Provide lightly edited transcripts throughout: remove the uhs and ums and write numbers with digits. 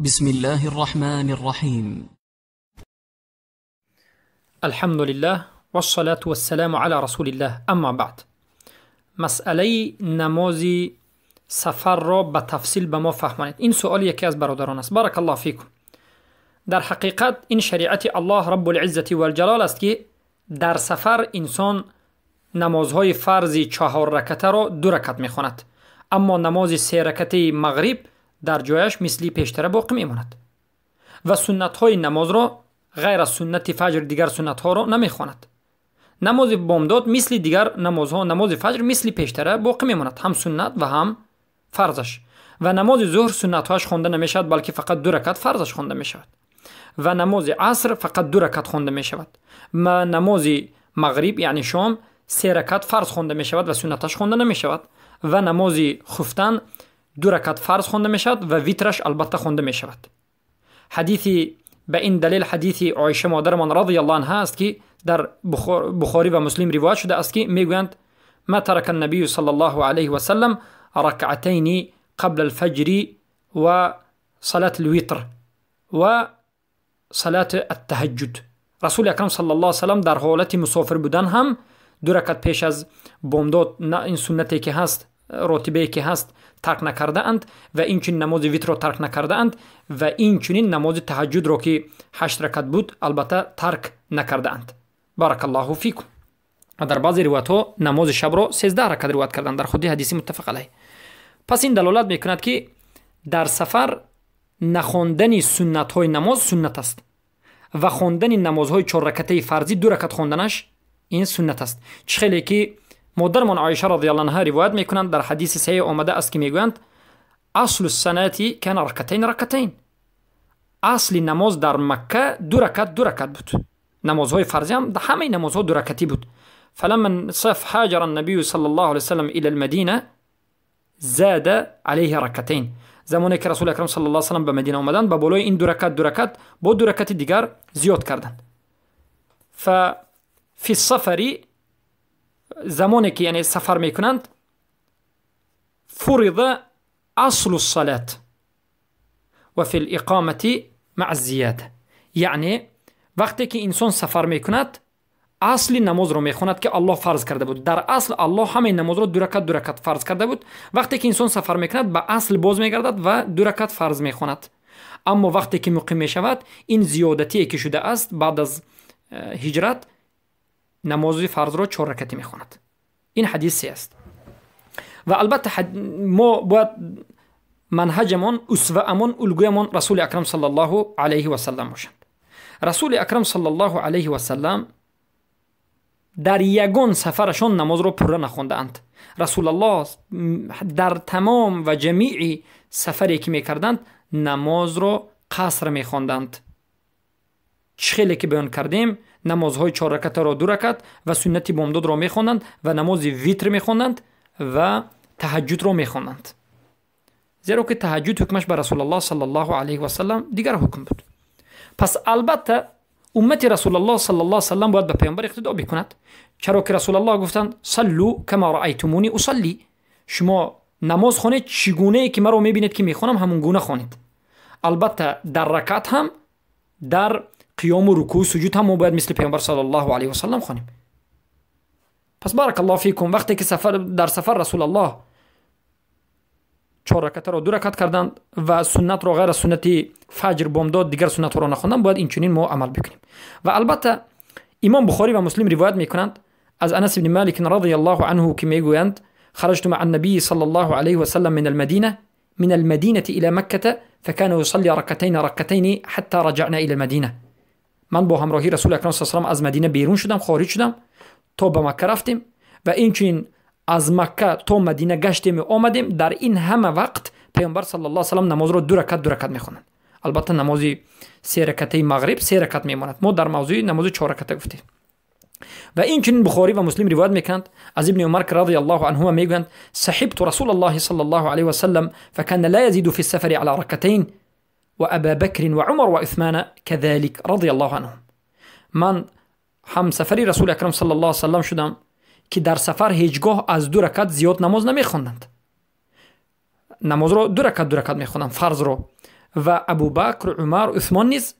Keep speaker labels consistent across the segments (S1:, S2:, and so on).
S1: بسم الله الرحمن الرحيم.
S2: الحمد لله والصلاة والسلام على رسول الله. اما بعد، مسئله نماز سفر را به تفصیل به ما فهمانید. این سوال یکی از برادران است. بارک الله فیکم. در حقیقت این شریعت الله رب العزت و الجلال است که در سفر انسان نمازهای فرض 4 رکعته را 2 رکعت میخواند، اما نماز 3 رکعته مغرب در جایش مثلی پیشتر باقی میماند و سنت های نماز را غیر از سنت فجر دیگر سنت ها را نمیخواند. نماز بامداد مثل دیگر نمازها، نماز فجر مثل پیشتر باقی میماند، هم سنت و هم فرضش. و نماز ظهر سنت هاش خوانده نمیشود، بلکه فقط 2 رکعت فرضش خوانده میشود. و نماز عصر فقط 2 رکعت خوانده میشود. نماز مغرب یعنی شام 3 رکعت فرض خوانده میشود و سنتش خوانده نمیشود. و نماز خفتن 2 رکعت فرض خوانده میشود و ویترش البته خوانده میشود. حدیثی به این دلیل حدیث عایشه مادرمان رضی الله عنها است که در بخاری و مسلم روایت شده است که میگویند ما ترک النبی صلی الله علیه و سلم رکعتین قبل الفجر و صلاة الوتر و صلاة التهجد. رسول اکرم صلی الله علیه و سلم در حالت مسافر بودن هم 2 رکعت پیش از بامداد این سنتی که هست، راتبه‌ای که هست، ترک نکرده اند و این چنین نماز ویتر را ترک نکرده اند و این چنین نماز تهجد را که 8 رکعت بود البته ترک نکرده اند. بارک الله فیکم. و در بعضی روایت ها نماز شب را 13 رکعت روایت کردند، در خود حدیث متفق علیه. پس این دلالت میکند که در سفر نخواندن سنت های نماز سنت است و خواندن نمازهای 4 رکعته فرضی 2 رکعت خواندنش این سنت است. چخیلی که مادرمان عایشه رضی الله عنها روایت میکنند در حدیث صحیح آمده است که میگویند اصل الصلاة کان رکعتین. اصل نماز در مکه 2 رکعت بود. نمازهای فرضی هم همه نمازها 2 رکعتی بود. فلما انصرف هاجر النبی صلی الله علیه وسلم الى المدینه زاد علیه رکعتین. زمانی که رسول اکرم صلی الله علیه وسلم به مدینه آمدند به بالای این 2 رکعت با 2 رکعت دیگر زیاد کردند. فی السفر، زمانی که یعنی سفر میکنند، فرض اصل الصلاة و فی الاقامه مع الزیاده. یعنی وقتی که انسان سفر میکند اصل نماز رو میخواند که الله فرض کرده بود. در اصل الله همه نماز رو 2 رکعت فرض کرده بود. وقتی که انسان سفر میکند به اصل باز میگردد و 2 رکعت فرض میخواند. اما وقتی که مقیم میشود این زیادتی که شده است بعد از هجرت نماز فرض را 4 رکعتی میخواند. این حدیث است. و البته ما باید منهجمون، اسوه‌مون، الگویمون رسول اکرم صلی الله علیه و سلم باشند. رسول اکرم صلی الله علیه و سلم در یگان سفرشان نماز را پوره نخوانده اند. رسول الله در تمام و جمیع سفری که میکردند نماز را قصر میخواندند. خیلی که بیان کردیم نمازهای 4 رکعت را 2 رکعت و سنت بامداد را میخواندند و نماز ویتر میخواندند و تهجد را میخواندند، زیرا که تهجد حکمش بر رسول الله صلی الله علیه و سلم دیگر حکم بود. پس البته امت رسول الله صلی الله علیه و سلم باید به پیامبر اقتدا بکند، چرا که رسول الله گفتند صلوا کما رأیتمونی اصلی. شما نماز خوانید چگونه ای که مرا میبینید که میخوانم همون گونه خوانید. البته در رکعت هم، در قیام و رکوع و سجود هم ما باید مثل پیامبر صلی الله علیه و سلم خوانیم. پس بارک الله فیکم. وقتی که در سفر رسول الله 4 رکعت را 2 رکعت کردند و سنت را غیر سنت فجر بامداد دیگر سنت را نخواندند، باید این چنین ما عمل بکنیم. و البته امام بخاری و مسلم روایت میکنند از انس بن مالک رضی الله عنه که میگویند خرجت مع النبي صلى الله عليه وسلم من المدينة إلى مكة فكان يصلي ركعتين حتى رجعنا إلى المدينة. من با همراهی رسول اکرم صلی الله علیه و آله از مدینه بیرون شدم، خارج شدم تا به مکه رفتیم و اینچنین از مکه تا مدینه گشتیم و آمدیم. در این همه وقت پیامبر صلی الله علیه و سلم نماز رو 2 رکعت میخونند. البته نماز 3 رکعته مغرب 3 رکعت میماند. ما در موضوع نماز 4 رکعته گفتیم. و این چنین بخاری و مسلم روایت میکنند از ابن عمر رضی الله عنهما میگویند صحبت رسول الله صلی الله علیه و سلم فكان لا يزيد في السفر على ركعتين وابا بكر وعمر وعثمان كذلك رضي الله عنهم. من هم سفری رسول اکرم صلی الله علیه و سلم شدم که در سفر هیچگاه از 2 رکعت زیاد نماز نمیخوندند. نماز رو 2 رکعت میخوندند، فرض رو. و ابوبکر، عمر، عثمان نیز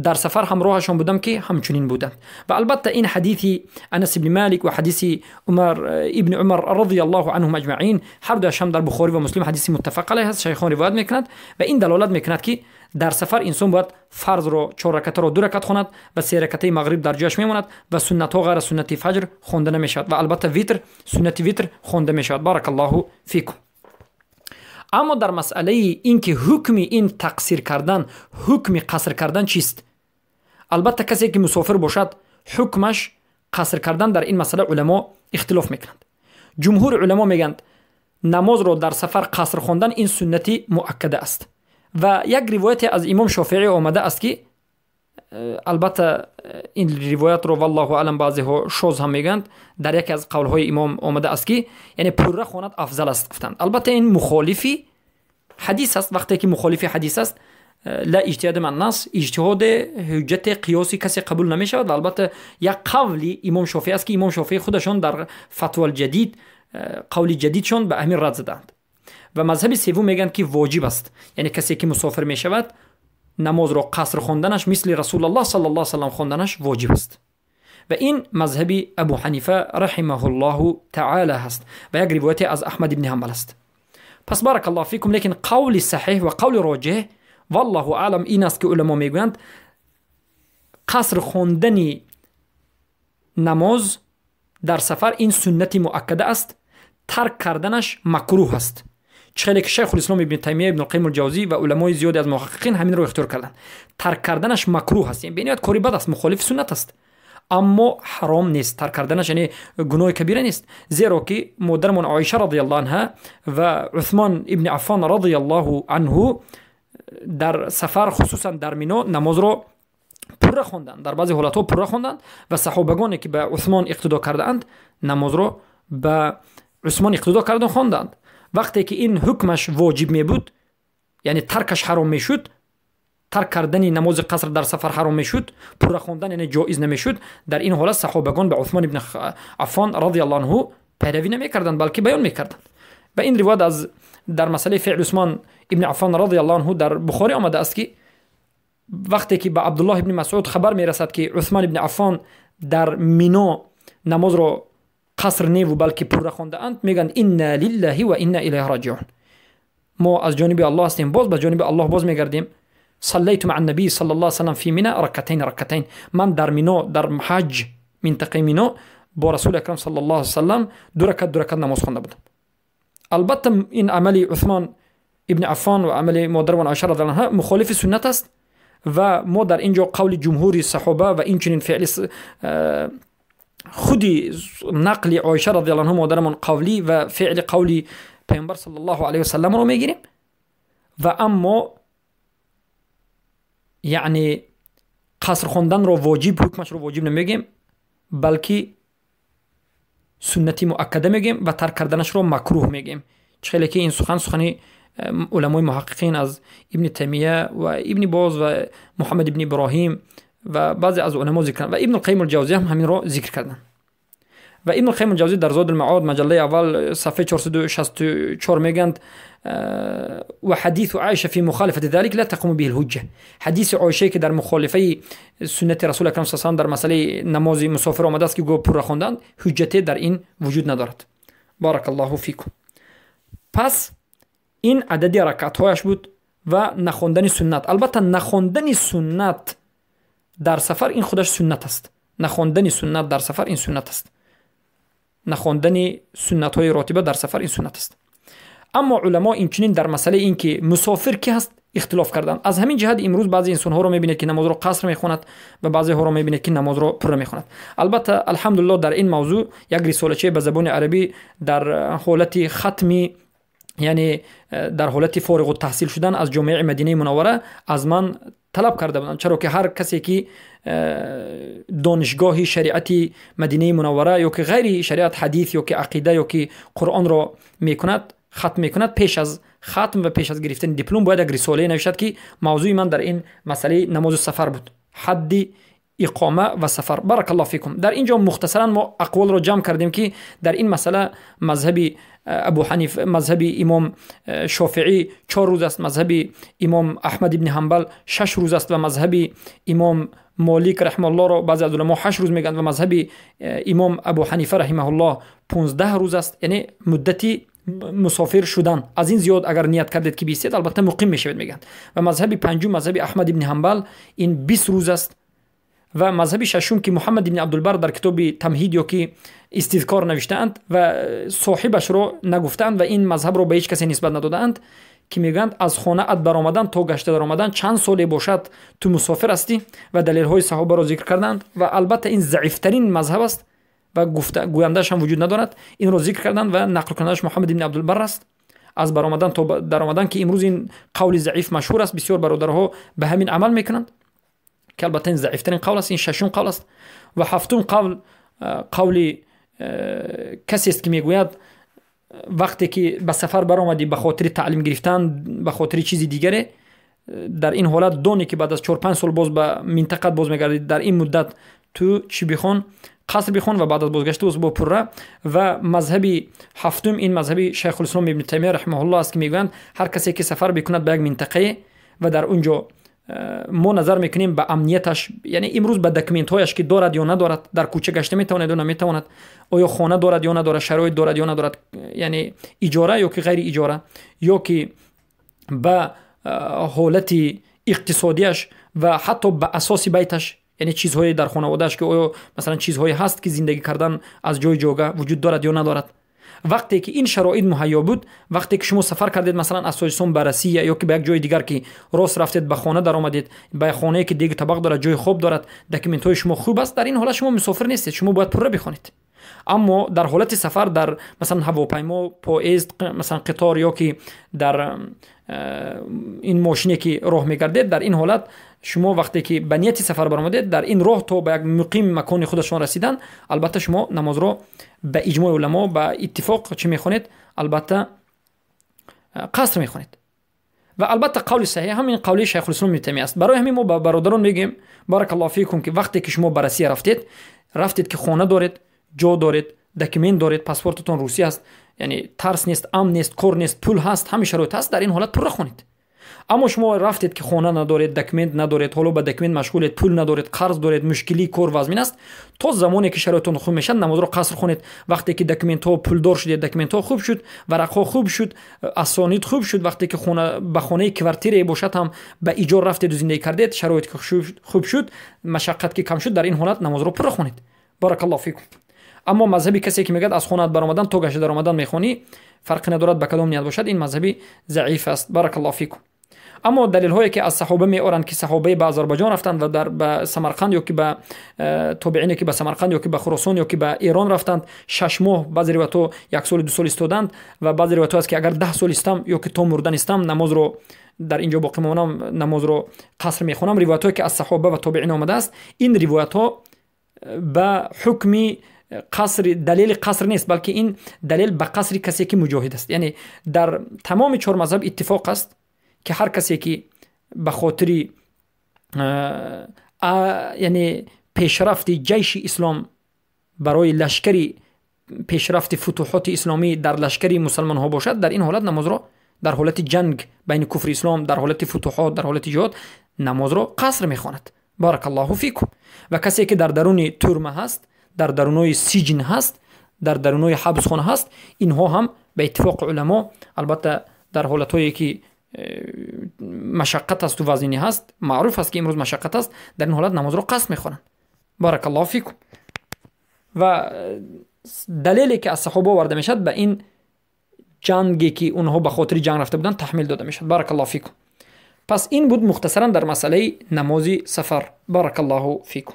S2: در سفر همراهشان بودم که همچنین بودند. و البته این حدیث انس بن مالک و حدیث ابن عمر رضی الله عنهم اجمعین هر دوش هم در بخاری و مسلم حدیث متفق علیه است، شیخان روایت میکنند و این دلالت میکند که در سفر انسان باید فرض رو 4 رکعت رو 2 رکعت خواند و 3 رکعت مغرب در جاش میماند و سنت ها غیر سنت فجر خوانده نمیشود و البته ویتر، سنت ویتر خوانده میشود. بارک الله فیکم. اما در مسئله این که حکم این تقصیر کردن، حکم قصر کردن چیست؟ البته کسی که مسافر باشد حکمش قصر کردن در این مسئله علما اختلاف میکنند. جمهور علما میگند نماز رو در سفر قصر خواندن این سنتی مؤکده است و یک روایت از امام شافعی آمده است که البته این روایت رو والله اعلم بعضی ها شاذ هم میگند، در یکی از قول های امام آمده است که یعنی پوره خواند افضل است گفتند. البته این مخالفی حدیث است. وقتی که مخالفی حدیث است لا اجتهاد من نص، اجتهاد حجت قیاسی کسی قبول نمی شود و البته یک قولی امام شافعی است که امام شافعی خودشون در فتوا الجدید قول جدیدشون به همین رد زدند. و مذهب سوم میگن که واجب است، یعنی کسی که مسافر می شود نماز رو قصر خواندنش مثل رسول الله صلی الله علیه و سلم خواندنش واجب است و این مذهب ابو حنیفه رحمه الله تعالی هست و یک روایت از احمد بن حنبل است. پس بارک الله فیکم، لیکن قول صحیح و قول راجح والله اعلم این است که علما میگویند قصر خواندن نماز در سفر این سنتی مؤکده است، ترک کردنش مکروه است. چه که شیخ الاسلام ابن تیمیه، ابن القیم الجوزی و علمای زیادی از محققین همین رو اختیار کردند. ترک کردنش مکروه است، یعنی بنیاد کاری بد است، مخالف سنت است، اما حرام نیست. ترک کردنش یعنی گناه کبیره نیست، زیرا که مادرمون عایشه رضی الله عنها و عثمان ابن عفان رضی الله عنه در سفر خصوصا در مینا نماز رو پوره خواندند، در بعضی حالت‌ها پوره خواندند و صحابگانی که به عثمان اقتدا کردند نماز رو به عثمان اقتدا کردند خواندند. وقتی که این حکمش واجب می بود، یعنی ترکش حرام می شد، ترک کردن نماز قصر در سفر حرام می شد، پوره خواندن یعنی جایز نمی شد، در این حالت صحابگان به عثمان ابن عفان رضی الله عنه پیروی نمی کردند بلکه بیان می کردند. و این روایت از در مسئله فعل عثمان ابن عفان رضی الله عنه در بخاری آمده است که وقتی که به عبدالله ابن مسعود خبر می رسد که عثمان ابن عفان در مینا نماز رو قصر نیو بلکه پوره خوانده اند، میگن انا لله و انا الیه راجعون، ما از جانب الله هستیم باز به جانب الله باز میگردیم. صلیت مع النبی صلی الله علیه و سلم فی منا رکعتین، من در مینا در حج منطقه مینا با رسول اکرم صلی الله علیه و سلم 2 رکعت نماز خوانده بودم. البته این عمل عثمان ابن عفان و عمل مادرمون عایشه رضی الله عنها مخالف سنت است و ما در اینجا قول جمهوری صحابه و این چنین فعل خودی نقل عایشه رضی الله عنها مادرمون قولی و فعل قولی پیامبر صلی الله علیه و سلم رو میگیریم و اما یعنی قصر خواندن رو واجب، حکمش رو واجب نمیگیم بلکه سنتی مؤکده میگیم و ترک کردنش رو مکروه میگیم. چه که این سخنی علمای محققین از ابن تیمیه و ابن باز و محمد ابن ابراهیم و بعضی از علما ذکر و ابن القیم الجوزی هم همین رو ذکر کردن. و ابن القیم الجوزی در زاد المعاد مجله اول صفحه 464 میگند و حدیث عایشه فی مخالفه ذلك لا تقوم به الحجه، حدیث عایشه که در مخالفه سنت رسول اکرم صلی الله علیه و در مسئله نماز مسافر آمده است که گو پوره خواندن، حجتی در این وجود ندارد. بارک الله فیکم. پس این عدد رکعت هایش بود و نخواندن سنت. البته نخواندن سنت در سفر این خودش سنت است، نخواندن سنت در سفر این سنت است، نخواندن سنت های راتبه در سفر این سنت است. اما علما این چنین در مسئله این که مسافر کی هست اختلاف کردن. از همین جهت امروز بعضی انسان ها رو میبینید که نماز رو قصر میخواند و بعضی ها رو میبینید که نماز رو پوره میخواند. البته الحمدلله در این موضوع یک رساله‌چه به زبان عربی در حالت ختمی، یعنی در حالت فارغ التحصیل شدن از جامعه مدینه منوره از من طلب کرده بودند، چرا که هر کسی که دانشگاه شریعت مدینه منوره یا که غیر شریعت حدیث یا که عقیده یا که قرآن را میکند ختم میکند، پیش از ختم و پیش از گرفتن دیپلم باید یک رساله نوشته که موضوع من در این مسئله نماز سفر بود، حد اقامه و سفر. بارک الله فیکم. در اینجا مختصرا ما اقوال رو جمع کردیم که در این مسئله مذهب ابو حنیفه، مذهب امام شافعی 4 روز است، مذهب امام احمد ابن حنبل 6 روز است و مذهب امام مالک رحمه الله را بعضی از علما 8 روز میگن و مذهب امام ابو حنیفه رحمه الله 15 روز است. یعنی مدتی مسافر شدن از این زیاد اگر نیت کردید که بیستید البته مقیم میشوید میگن. و مذهب پنجم مذهب احمد ابن حنبل این 20 روز است. و مذهب ششم که محمد ابن عبدالبر در کتاب تمهید یا که استذکار نوشتند و صاحبش رو نگفتند و این مذهب رو به هیچ کسی نسبت ندادند که میگند از خانه ات برآمدن تا گشته در آمدن چند سالی باشد تو مسافر هستی و دلیل های صحابه رو ذکر کردند و البته این ضعیف ترین مذهب است و گوینده‌اش هم وجود ندارد. این رو ذکر کردند و نقل کنندش محمد ابن عبدالبر است از برآمدن تا در آمدن که امروز این قول ضعیف مشهور است، بسیار برادرها به همین عمل میکنند که البته این ضعیف ترین قول است. این ششم قول است. و هفتم قول کسی است که میگوید وقتی که به سفر برآمدی به خاطر تعلیم گرفتن به خاطر چیزی دیگره، در این حالت دونی که بعد از 4-5 سال باز به منطقه باز میگردید، در این مدت تو چی بخون؟ قصر بخون و بعد از بازگشت باز با پره. و مذهب هفتم این مذهب شیخ الاسلام ابن تیمیه رحمه الله است که میگویند هر کسی که سفر بکند به یک منطقه و در اونجا ما نظر میکنیم به امنیتش، یعنی امروز به دکمنت هایش که دارد یا ندارد، در کوچه گشته میتواند یا نمیتواند، آیا خانه دارد یا ندارد، شرایط دارد یا ندارد، یعنی اجاره یا که غیر اجاره، یا که به حالت اقتصادیش و حتی به اساس بیتش، یعنی چیزهای در خانوادهش که آیا مثلا چیزهایی هست که زندگی کردن از جای جوگه وجود دارد یا ندارد. وقتی که این شرایط مهیا بود، وقتی که شما سفر کردید مثلا اساساً بررسی یا که به یک جای دیگر که راست رفتید به خانه در آمدید، به خانه‌ای که دیگه طبق دارد، جای خوب دارد، دکمنت های شما خوب است، در این حالت شما مسافر نیستید، شما باید پره بخونید. اما در حالت سفر در مثلا هواپیما، پاییزد، مثلا قطار یا که در این ماشینی که راه میگردید، در این حالت شما وقتی که به نیت سفر برآمدید در این راه تا به یک مقیم مکان خودشون رسیدن، البته شما نماز رو به اجماع علما به اتفاق چی میخونید؟ البته قصر میخونید. و البته قول صحیح همین قول شیخ الاسلام ابن تیمیه است. برای همین ما به برادران میگیم بارک الله فیکم که وقتی که شما بررسی رفتید که خانه دارید، جا دارید، دکمنت دارید، پاسپورتتون روسی است، یعنی ترس نیست، امن نیست، کور نیست، پول هست، همه شرایط هست، در این حالت پره خونید. اما شما رفتید که خانه ندارید، دکمنت ندارید، حالا به دکمنت مشغولید، پول ندارید، قرض دارید، مشکلی کور وزمین است، تا زمانی که شرایطتون خوب میشن نماز رو قصر خونید. وقتی که دکمنت ها پول دار شدید، دکمنت ها خوب شد، ورق ها خوب شد، اسانید خوب شد، وقتی که خونه به خانه کوارتیر باشد هم به ایجار رفتید و زندگی کردید، شرایط که خوب شد، مشقت که کم شد، در این حالت نماز رو پره خونید. بارک الله فیکم. اما مذهبی کسی که میگه از خانه برآمدن تا گشته در آمدن میخونی، فرق ندارد به کدام نیت باشد، این مذهبی ضعیف است. بارک الله فیکم. اما دلیل هایی که از صحابه میارند که صحابه به آذربایجان رفتند و در به سمرقند یا که به تابعین که به سمرقند یا که به خراسان یا که به ایران رفتند 6 ماه، بعضی روایت ها 1 سال 2 سال استادند و بعضی روایت ها است که اگر 10 سال استم یا که تا مردن استم نماز رو در اینجا باقی مونم، نماز رو قصر میخونم. روایت هایی که از صحابه و تابعین آمده است، این روایت ها به حکم قصر دلیل قصر نیست، بلکه این دلیل به قصر کسی که مجاهد است. یعنی در تمام 4 مذهب اتفاق است که هر کسی که به خاطر یعنی پیشرفت جیش اسلام برای لشکری پیشرفت فتوحات اسلامی در لشکری مسلمان ها باشد، در این حالت نماز را در حالت جنگ بین کفر اسلام، در حالت فتوحات، در حالت جهاد نماز را قصر میخواند. بارک الله فیکم. و کسی که در درون ترمه هست، در درونای سجن هست، در درونای حبس خانه هست، اینها هم به اتفاق علما، البته در حالتایی که مشقت است و وزنی هست، معروف است که امروز مشقت است، در این حالت نماز را قصر میخوانند. بارک الله فیکم. و دلیلی که از صحابه آورده میشد به این جنگی که اونها به خاطر جنگ رفته بودن تحمیل داده میشد. بارک الله فیکم. پس این بود مختصرا در مسئله نماز سفر. بارک الله فیکم.